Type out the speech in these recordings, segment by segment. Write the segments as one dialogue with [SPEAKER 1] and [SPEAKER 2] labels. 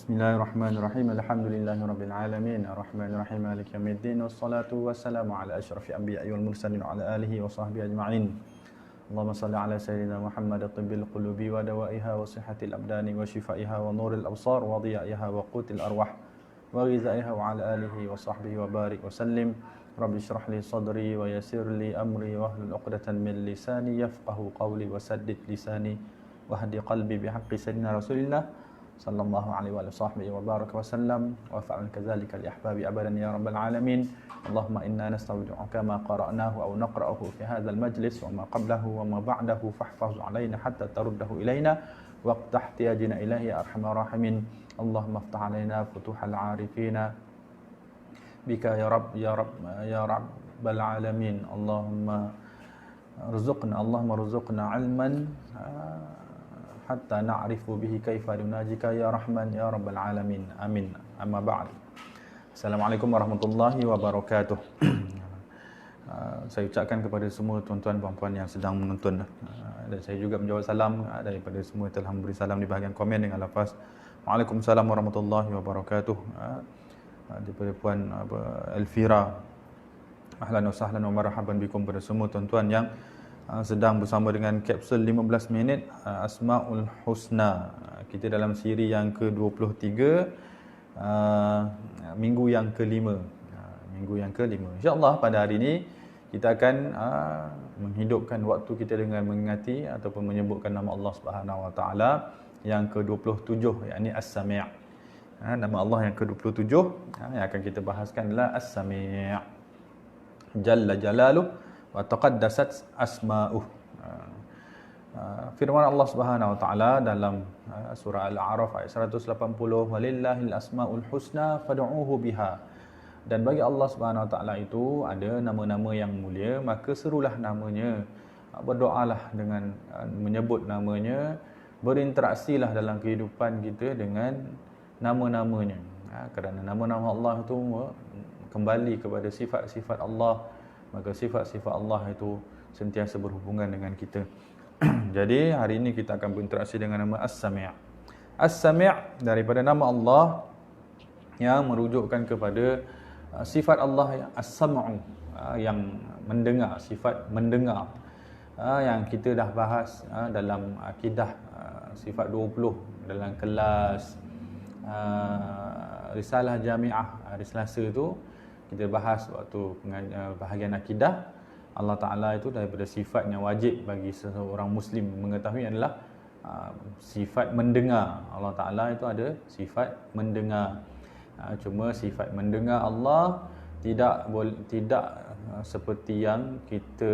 [SPEAKER 1] Bismillahirrahmanirrahim. Alhamdulillahirabbil alamin. Arrahmanirrahim. Maliki yaumiddin. Wassalatu wassalamu ala asyrafil anbiya'i wal mursalin wa ala alihi wa sahbihi ajma'in. Allahumma salli ala sayyidina Muhammad tibbil qulubi wa dawaiha wa sihhatil abdani wa shifaiha wa nuril absar wa dhiyaiha wa qutil arwah wa ghizaiha wa ala alihi wa sahbihi wa barik wa sallim. Rabbi shrah li sadri wa yassir li amri wa hlul 'uqdatan min lisani yafqahu qawli wa saddid lisani wa hdi qalbi bihaqqi sayyidina Rasulillah sallallahu alaihi wa sahbihi wa baraka wa sallam wa fa'al kadzalika li ahbabi abadan ya rabbal alamin. Allahumma inna nastawdi'uka ma qara'nahu aw naqra'uhu fi hadzal majlis wa ma qablahu wa ma ba'dahu fahfaz 'alaina hatta taruddahu ilaina waqta ihtiyajina ilahi ya arhamar rahimin. Allahumma iftah 'alaina futuhal 'arifina bika ya rabb ya rabb ya rabbal alamin. Allahumma rzuqna 'ilman hatta na'rifu bihi kaifa nunajika ya rahman ya rabbal alamin. Amin. Amma ba'd. Assalamualaikum warahmatullahi wabarakatuh. Saya ucapkan kepada semua tuan-tuan puan-puan yang sedang menonton, dan saya juga menjawab salam daripada semua telah memberi salam di bahagian komen dengan lafaz Waalaikumsalam warahmatullahi wabarakatuh. Daripada puan Elvira, ahlan wa sahlan wa marhaban bikum pada semua tuan-tuan yang sedang bersama dengan kapsul 15 minit Asmaul Husna. Kita dalam siri yang ke-23, minggu yang ke-5. InsyaAllah pada hari ini kita akan menghidupkan waktu kita dengan mengingati ataupun menyebutkan nama Allah Subhanahu Wa Taala yang ke-27, yakni As-Sami'. Nama Allah yang ke-27 yang akan kita bahaskan adalah As-Sami'. Jalla Jalaluh wa taqaddasat asma'uh. Firman Allah Subhanahu wa taala dalam surah Al-A'raf ayat 180, walillahil asmaul husna fad'uuhu biha. Dan bagi Allah Subhanahu wa taala itu ada nama-nama yang mulia, maka serulah namanya, berdoalah dengan menyebut namanya, berinteraksilah dalam kehidupan kita dengan nama-namanya. Kerana nama-nama Allah itu kembali kepada sifat-sifat Allah, maka sifat-sifat Allah itu sentiasa berhubungan dengan kita. Jadi hari ini kita akan berinteraksi dengan nama As-Sami'. As-Sami' daripada nama Allah yang merujukkan kepada sifat Allah yang As-Sam'u, yang mendengar, sifat mendengar, yang kita dah bahas dalam akidah sifat 20 dalam kelas Risalah Jami'ah hari Selasa itu. Kita bahas waktu bahagian akidah, Allah Ta'ala itu daripada sifat yang wajib bagi seseorang Muslim mengetahui adalah sifat mendengar. Allah Ta'ala itu ada sifat mendengar. Cuma sifat mendengar Allah tidak seperti yang kita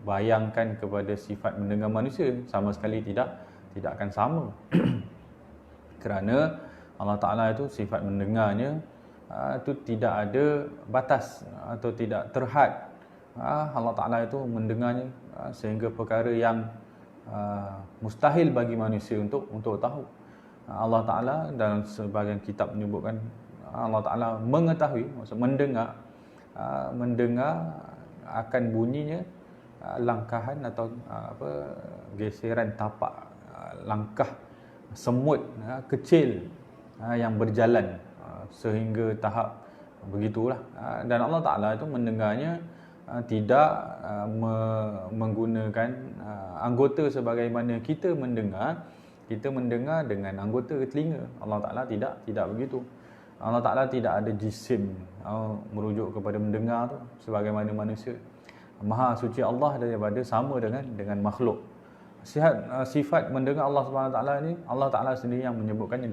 [SPEAKER 1] bayangkan kepada sifat mendengar manusia. Sama sekali tidak akan sama. Kerana Allah Ta'ala itu sifat mendengarnya itu tidak ada batas atau tidak terhad. Allah Ta'ala itu mendengarnya sehingga perkara yang mustahil bagi manusia untuk tahu. Allah Ta'ala dalam sebahagian kitab menyebutkan Allah Ta'ala mengetahui, maksud mendengar akan bunyinya langkahan atau geseran tapak langkah semut kecil yang berjalan sehingga tahap begitulah. Dan Allah Ta'ala itu mendengarnya tidak menggunakan anggota sebagaimana kita mendengar dengan anggota telinga. Allah Ta'ala tidak begitu. Allah Ta'ala tidak ada jisim merujuk kepada mendengar tu sebagaimana manusia. Maha suci Allah daripada sama dengan makhluk. Sifat mendengar Allah Subhanahu Wa Taala ni Allah Ta'ala sendiri yang menyebutkannya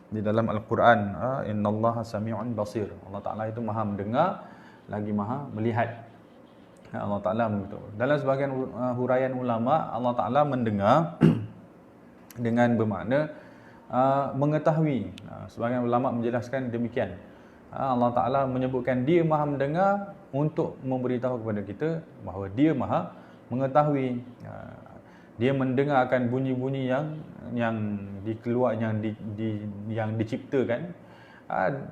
[SPEAKER 1] di dalam Al-Quran. Innallaha sami'un basir. Allah Ta'ala itu maha mendengar lagi maha melihat. Allah Ta'ala begitu. Dalam sebahagian huraian ulama, Allah Ta'ala mendengar dengan bermakna mengetahui. Sebahagian ulama menjelaskan demikian. Allah Ta'ala menyebutkan dia maha mendengar untuk memberitahu kepada kita bahawa dia maha mengetahui. Dia mendengarkan bunyi-bunyi yang dikeluar, yang diciptakan,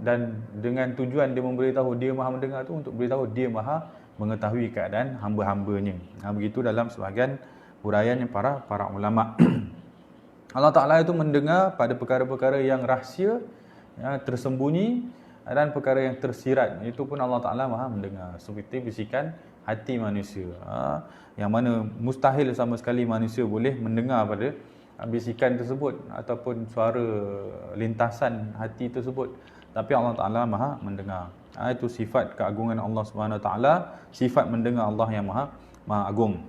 [SPEAKER 1] dan dengan tujuan dia memberitahu dia maha mendengar tu untuk beritahu dia maha mengetahui keadaan hamba-hambanya. Begitu dalam sebahagian huraian para ulama. Allah Ta'ala itu mendengar pada perkara-perkara yang rahsia, tersembunyi, dan perkara yang tersirat. Itu pun Allah Ta'ala maha mendengar. Seperti bisikan hati manusia, yang mana mustahil sama sekali manusia boleh mendengar pada bisikan tersebut ataupun suara lintasan hati tersebut. Tapi Allah Ta'ala maha mendengar. Itu sifat keagungan Allah Subhanahu Wa Ta'ala, sifat mendengar Allah yang maha agung.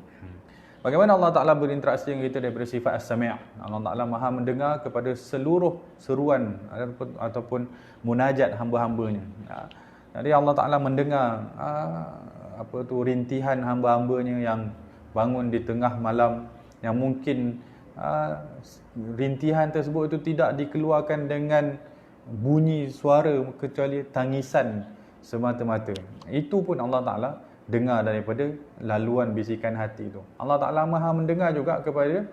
[SPEAKER 1] Bagaimana Allah Ta'ala berinteraksi dengan kita daripada sifat As-Sami'? Allah Ta'ala maha mendengar kepada seluruh seruan ataupun munajat hamba-hambanya. Jadi Allah Ta'ala mendengar rintihan hamba-hambanya yang bangun di tengah malam, yang mungkin rintihan tersebut itu tidak dikeluarkan dengan bunyi suara kecuali tangisan semata-mata. Itu pun Allah Ta'ala dengar daripada laluan bisikan hati itu. Allah Ta'ala maha mendengar juga kepada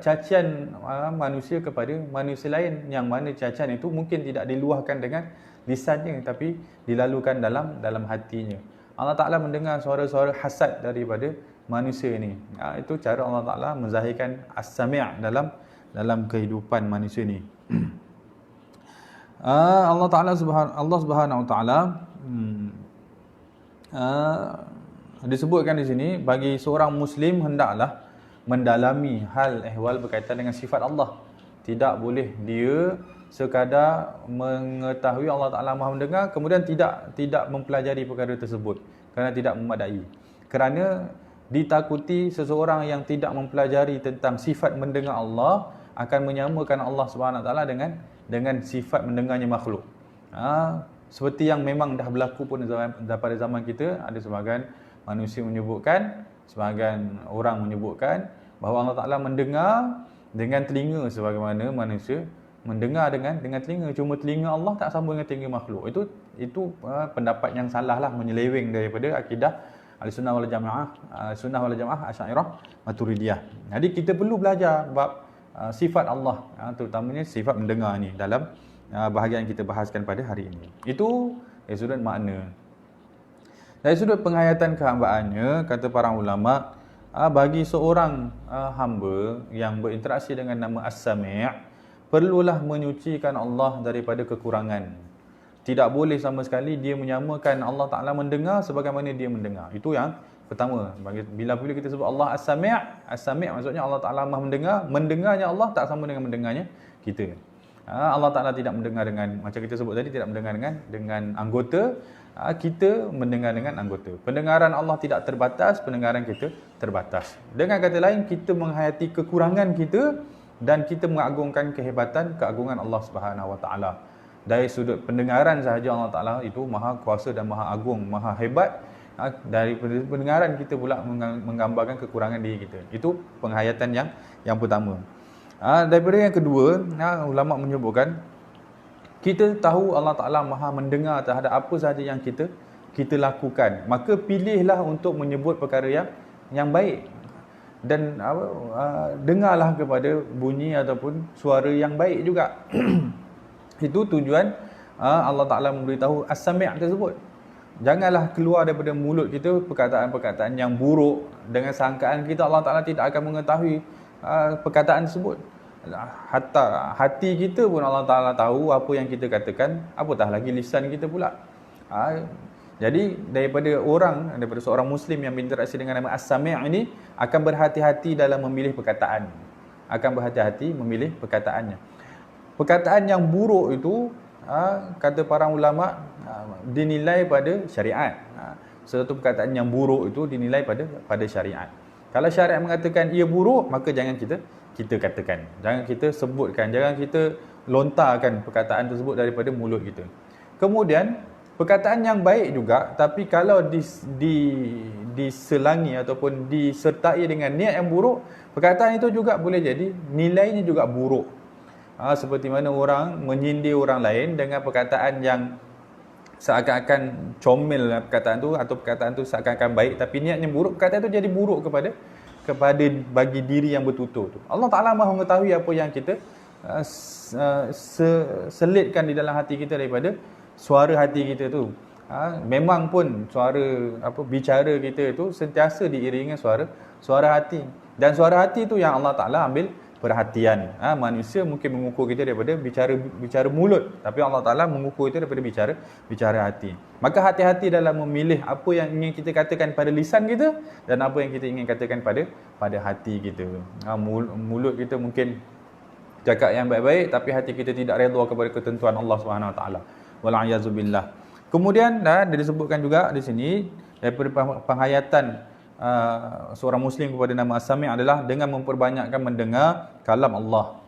[SPEAKER 1] cacian manusia kepada manusia lain, yang mana cacian itu mungkin tidak diluahkan dengan lisannya tapi dilalukan dalam hatinya. Allah Ta'ala mendengar suara-suara hasad daripada manusia ini. Itu cara Allah Ta'ala menzahirkan As-Sami' dalam kehidupan manusia ini. Allah Subhanahu Wa Ta'ala disebutkan di sini, bagi seorang Muslim hendaklah mendalami hal ehwal berkaitan dengan sifat Allah. Tidak boleh dia sekadar mengetahui Allah Ta'ala maha mendengar kemudian tidak mempelajari perkara tersebut kerana tidak memadai. Kerana ditakuti seseorang yang tidak mempelajari tentang sifat mendengar Allah akan menyamakan Allah Subhanahu Wa Ta'ala dengan sifat mendengarnya makhluk. Seperti yang memang dah berlaku pun pada zaman kita, ada sebahagian manusia menyebutkan, sebahagian orang menyebutkan bahawa Allah Ta'ala mendengar dengan telinga sebagaimana manusia mendengar dengan telinga. Cuma telinga Allah tak sama dengan telinga makhluk. Itu pendapat yang salah lah, menyeleweng daripada akidah Ahlussunnah wal Jamaah, Sunnah wal Jamaah Asy'ariyah Maturidiyah. Jadi kita perlu belajar bab sifat Allah, terutamanya sifat mendengar ni dalam bahagian yang kita bahaskan pada hari ini. Itu dari sudut makna. Dari sudut penghayatan kehambaannya, kata para ulama, bagi seorang hamba yang berinteraksi dengan nama As-Sami', perlulah menyucikan Allah daripada kekurangan. Tidak boleh sama sekali dia menyamakan Allah Ta'ala mendengar sebagaimana dia mendengar. Itu yang pertama. Bila kita sebut Allah As-Sami', As-Sami' maksudnya Allah Ta'ala maha mendengar. Mendengarnya Allah tak sama dengan mendengarnya kita. Allah Ta'ala tidak mendengar dengan, macam kita sebut tadi, tidak mendengar dengan anggota. Kita mendengar dengan anggota. Pendengaran Allah tidak terbatas, pendengaran kita terbatas. Dengan kata lain, kita menghayati kekurangan kita dan kita mengagungkan keagungan Allah Subhanahu Wa Ta'ala. Dari sudut pendengaran sahaja Allah Ta'ala itu maha kuasa dan maha agung, maha hebat. Dari pendengaran kita pula menggambarkan kekurangan diri kita. Itu penghayatan yang pertama. Daripada yang kedua, ulama menyebutkan, kita tahu Allah Ta'ala maha mendengar terhadap apa sahaja yang kita lakukan. Maka pilihlah untuk menyebut perkara yang baik. Dan dengarlah kepada bunyi ataupun suara yang baik juga. Itu tujuan Allah Ta'ala memberitahu As-Sami' tersebut. Janganlah keluar daripada mulut kita perkataan-perkataan yang buruk. Dengan sangkaan kita Allah Ta'ala tidak akan mengetahui perkataan tersebut. Hatta hati kita pun Allah Ta'ala tahu apa yang kita katakan, apatah lagi lisan kita pula. Jadi daripada seorang Muslim yang berinteraksi dengan nama As-Sami' ini akan berhati-hati dalam memilih perkataan. Akan berhati-hati memilih perkataannya. Perkataan yang buruk itu, kata para ulama, dinilai pada syariat. Suatu perkataan yang buruk itu dinilai pada syariat. Kalau syariat mengatakan ia buruk, maka jangan kita katakan. Jangan kita sebutkan, jangan kita lontarkan perkataan tersebut daripada mulut kita. Kemudian, perkataan yang baik juga, tapi kalau diselangi ataupun disertai dengan niat yang buruk, perkataan itu juga boleh jadi nilainya juga buruk. Seperti mana orang menyindir orang lain dengan perkataan yang seakan-akan comel perkataan tu, atau perkataan tu seakan-akan baik tapi niatnya buruk, perkataan tu jadi buruk kepada bagi diri yang bertutur tu. Allah Ta'ala Maha mengetahui apa yang kita selitkan di dalam hati kita daripada suara hati kita tu. Memang pun suara bicara kita tu sentiasa diiringi suara hati, dan suara hati tu yang Allah Ta'ala ambil perhatian. Manusia mungkin mengukur kita daripada bicara mulut, tapi Allah Ta'ala mengukur itu daripada bicara hati. Maka hati-hati dalam memilih apa yang ingin kita katakan pada lisan kita dan apa yang kita ingin katakan pada hati kita. Mulut kita mungkin cakap yang baik-baik tapi hati kita tidak redha kepada ketentuan Allah Subhanahu Wa Taala. Wal'ayazubillah. Kemudian dia disebutkan juga di sini daripada penghayatan seorang Muslim kepada nama As-Sami' adalah dengan memperbanyakkan mendengar kalam Allah.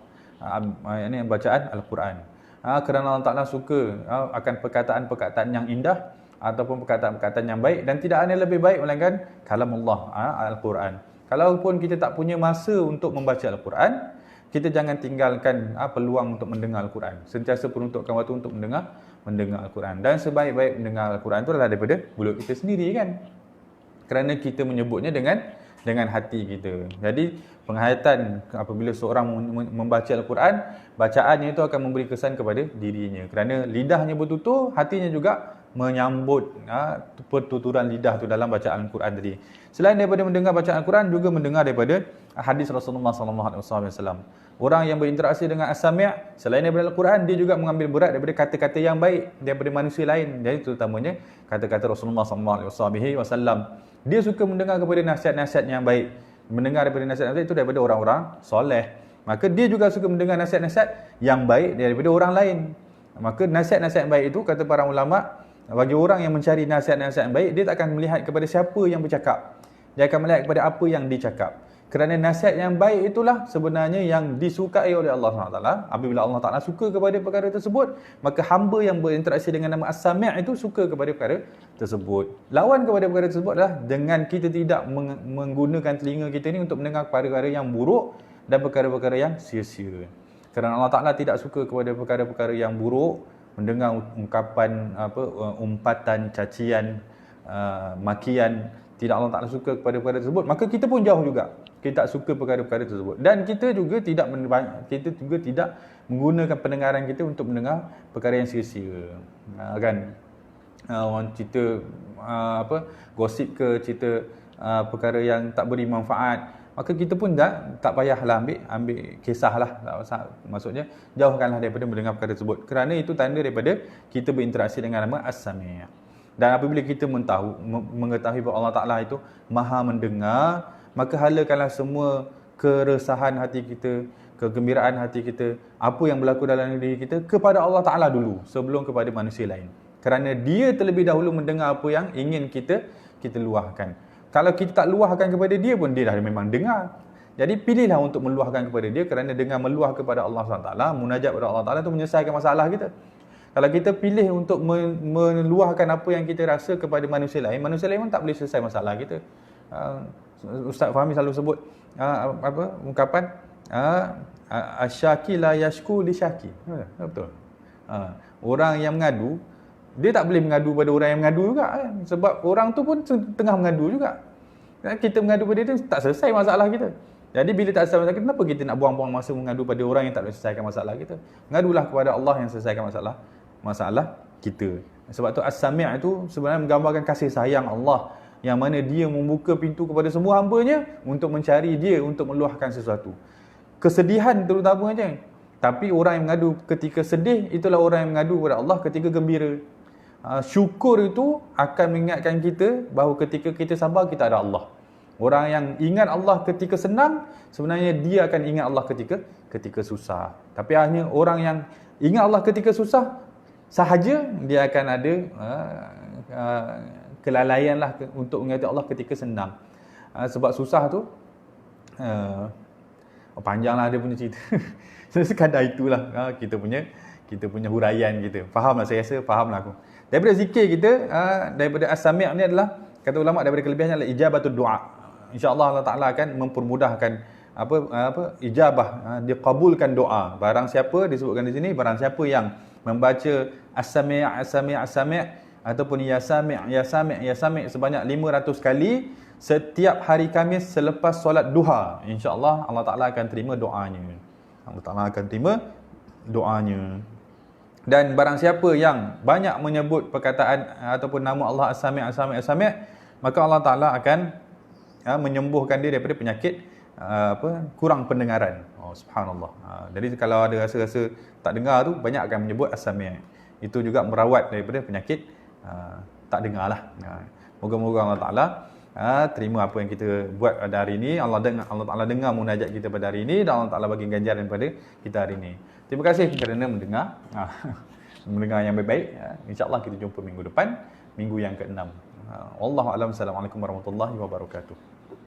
[SPEAKER 1] Ini bacaan Al-Quran. Kerana Allah Ta'ala suka akan perkataan-perkataan yang indah ataupun perkataan-perkataan yang baik, dan tidak ada lebih baik melainkan kalam Allah, Al-Quran. Kalaupun kita tak punya masa untuk membaca Al-Quran, kita jangan tinggalkan peluang untuk mendengar Al-Quran. Sentiasa peruntukkan waktu untuk mendengar Al-Quran. Dan sebaik-baik mendengar Al-Quran itu adalah daripada mulut kita sendiri kan. Kerana kita menyebutnya dengan hati kita. Jadi penghayatan apabila seorang membaca Al-Quran, bacaannya itu akan memberi kesan kepada dirinya. Kerana lidahnya bertutur, hatinya juga menyambut pertuturan lidah tu dalam bacaan Al-Quran tadi. Selain daripada mendengar bacaan Al-Quran, juga mendengar daripada hadis Rasulullah SAW. Orang yang berinteraksi dengan As-Sami', selain daripada Al-Quran, dia juga mengambil berat daripada kata-kata yang baik daripada manusia lain. Jadi terutamanya kata-kata Rasulullah SAW. Dia suka mendengar kepada nasihat-nasihat yang baik. Mendengar daripada nasihat yang baik itu daripada orang-orang soleh. Maka dia juga suka mendengar nasihat-nasihat yang baik daripada orang lain. Maka nasihat-nasihat yang baik itu, kata para ulama, bagi orang yang mencari nasihat-nasihat yang baik, dia tak akan melihat kepada siapa yang bercakap. Dia akan melihat kepada apa yang dicakap. Kerana nasihat yang baik itulah sebenarnya yang disukai oleh Allah SWT. Apabila Allah Ta'ala suka kepada perkara tersebut, maka hamba yang berinteraksi dengan nama As-Sami' itu suka kepada perkara tersebut. Lawan kepada perkara tersebut adalah dengan kita tidak menggunakan telinga kita ni untuk mendengar perkara-perkara yang buruk dan perkara-perkara yang sia-sia. Kerana Allah Ta'ala tidak suka kepada perkara-perkara yang buruk, mendengar ungkapan umpatan, cacian, makian. Tidak Allah Ta'ala suka kepada perkara tersebut, maka kita pun jauh juga. Kita tak suka perkara-perkara tersebut. Dan kita juga tidak menggunakan pendengaran kita untuk mendengar perkara yang sia-sia. Kan? Orang cerita gosip ke, cerita perkara yang tak beri manfaat, maka kita pun tak payahlah ambil kisahlah. Maksudnya jauhkanlah daripada mendengar perkara tersebut. Kerana itu tanda daripada kita berinteraksi dengan nama As-Sami'. Dan apabila kita mengetahui bahawa Allah Ta'ala itu maha mendengar, maka halakanlah semua keresahan hati kita, kegembiraan hati kita, apa yang berlaku dalam diri kita kepada Allah Ta'ala dulu, sebelum kepada manusia lain. Kerana dia terlebih dahulu mendengar apa yang ingin kita luahkan. Kalau kita tak luahkan kepada dia pun, dia dah memang dengar. Jadi pilihlah untuk meluahkan kepada dia, kerana dengan meluah kepada Allah SWT, munajat kepada Allah Ta'ala itu menyelesaikan masalah kita. Kalau kita pilih untuk meluahkan apa yang kita rasa kepada manusia lain pun tak boleh selesai masalah kita. Ustaz Fahmi selalu sebut ungkapan asyaki la yashku li syaki. Betul. Orang yang mengadu, dia tak boleh mengadu pada orang yang mengadu juga kan? Sebab orang tu pun tengah mengadu juga. Kita mengadu pada dia tak selesai masalah kita. Jadi bila tak selesai masalah kita, kenapa kita nak buang-buang masa mengadu pada orang yang tak boleh selesaikan masalah kita? Mengadulah kepada Allah yang selesaikan masalah kita. Sebab tu As-Sami' itu sebenarnya menggambarkan kasih sayang Allah, yang mana dia membuka pintu kepada semua hamba-Nya untuk mencari dia, untuk meluahkan sesuatu. Kesedihan terutamanya. Tapi orang yang mengadu ketika sedih, itulah orang yang mengadu kepada Allah ketika gembira. Syukur itu akan mengingatkan kita bahawa ketika kita sabar, kita ada Allah. Orang yang ingat Allah ketika senang, sebenarnya dia akan ingat Allah ketika susah. Tapi hanya orang yang ingat Allah ketika susah sahaja, dia akan ada kelalaian lah untuk mengingat Allah ketika senang. Sebab susah tu panjanglah dia punya cerita. Sekadar itulah kita punya huraian kita. Fahamlah, saya rasa fahamlah aku. Daripada zikir kita, daripada As-Sami' ni adalah kata ulama daripada kelebihannya adalah ijabatud doa. InsyaAllah Allah Ta'ala akan mempermudahkan ijabah, dikabulkan doa. Barang siapa, disebutkan di sini, barang siapa yang membaca as-sami' as-sami' as-sami' ataupun ya sami' ya sami' ya sami' sebanyak 500 kali setiap hari Khamis selepas solat duha, insya-Allah Allah Taala akan terima doanya. Allah Taala akan terima doanya. Dan barang siapa yang banyak menyebut perkataan ataupun nama Allah As-Sami' As-Sami' As-Sami', maka Allah Taala akan menyembuhkan dia daripada penyakit kurang pendengaran. Oh, subhanallah. Jadi kalau ada rasa-rasa tak dengar tu, banyak akan menyebut As-Sami'. Itu juga merawat daripada penyakit tak dengar lah. Moga-moga Allah Taala terima apa yang kita buat pada hari ini. Allah Taala dengar munajat kita pada hari ini, dan Allah Taala bagi ganjaran kepada kita hari ini. Terima kasih kerana mendengar mendengar yang baik-baik. InsyaAllah kita jumpa minggu depan, minggu yang ke-6. Wallahu a'lam. Assalamualaikum warahmatullahi wabarakatuh.